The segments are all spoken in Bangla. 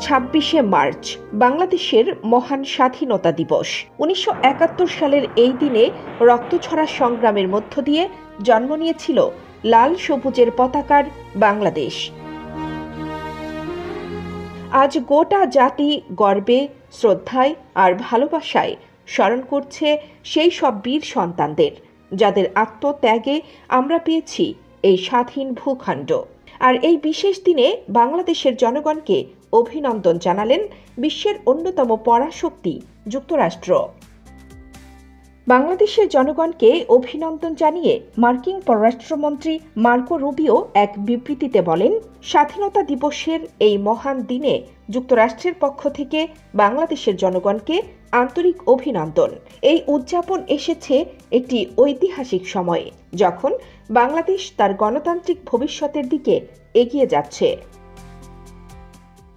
26শে মার্চ বাংলাদেশের মহান স্বাধীনতা দিবস। 1971 সালের এই দিনে রক্তঝরা সংগ্রামের মধ্য দিয়ে জন্ম নিয়েছিল লাল সবুজের পতাকার বাংলাদেশ। আজ গোটা জাতি গর্বে, শ্রদ্ধায় আর ভালোবাসায় স্মরণ করছে সেই সব বীর সন্তানদের, যাদের আত্মত্যাগে আমরা পেয়েছি এই স্বাধীন ভূখণ্ড। আর এই বিশেষ দিনে বাংলাদেশের জনগণকে অভিনন্দন জানালেন বিশ্বের অন্যতম পরাশক্তি যুক্তরাষ্ট্র। বাংলাদেশের জনগণকে অভিনন্দন জানিয়ে মার্কিন পররাষ্ট্রমন্ত্রী মার্কো রুবিও এক বিবৃতিতে বলেন, স্বাধীনতা দিবসের এই মহান দিনে যুক্তরাষ্ট্রের পক্ষ থেকে বাংলাদেশের জনগণকে আন্তরিক অভিনন্দন। এই উদযাপন এসেছে একটি ঐতিহাসিক সময়ে, যখন বাংলাদেশ তার গণতান্ত্রিক ভবিষ্যতের দিকে এগিয়ে যাচ্ছে।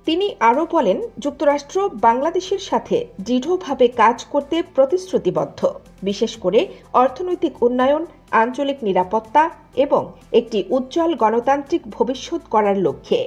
তিনি আরও বলেন, যুক্তরাষ্ট্র বাংলাদেশের সাথে দৃঢ়ভাবে কাজ করতে প্রতিশ্রুতিবদ্ধ, বিশেষ করে অর্থনৈতিক উন্নয়ন, আঞ্চলিক নিরাপত্তা এবং একটি উজ্জ্বল গণতান্ত্রিক ভবিষ্যৎ করার লক্ষ্যে।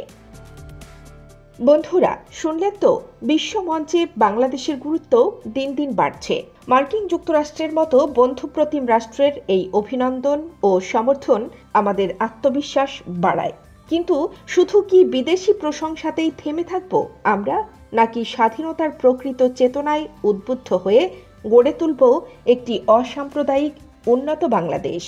বন্ধুরা, শুনলেন তো, বিশ্বমঞ্চে বাংলাদেশের গুরুত্ব দিন দিন বাড়ছে। মার্কিন যুক্তরাষ্ট্রের মতো বন্ধুপ্রতিম রাষ্ট্রের এই অভিনন্দন ও সমর্থন আমাদের আত্মবিশ্বাস বাড়ায়। কিন্তু শুধু কি বিদেশি প্রশংসাতেই থেমে থাকব আমরা, নাকি স্বাধীনতার প্রকৃত চেতনায় উদ্বুদ্ধ হয়ে গড়ে তুলব একটি অসাম্প্রদায়িক উন্নত বাংলাদেশ?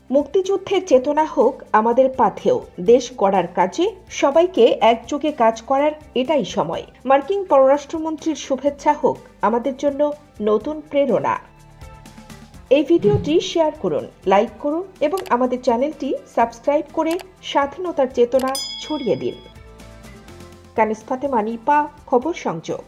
মুক্তিযুদ্ধের চেতনা হোক আমাদের পাথেয়। দেশ গড়ার কাজে সবাইকে একযোগে কাজ করার এটাই সময়। মার্কিন পররাষ্ট্রমন্ত্রীর শুভেচ্ছা হোক আমাদের জন্য নতুন প্রেরণা। এই ভিডিওটি শেয়ার করুন, লাইক করুন এবং আমাদের চ্যানেলটি সাবস্ক্রাইব করে স্বাধীনতার চেতনা ছড়িয়ে দিন। কানিজ ফাতেমা নিপা, খবর সংযোগ।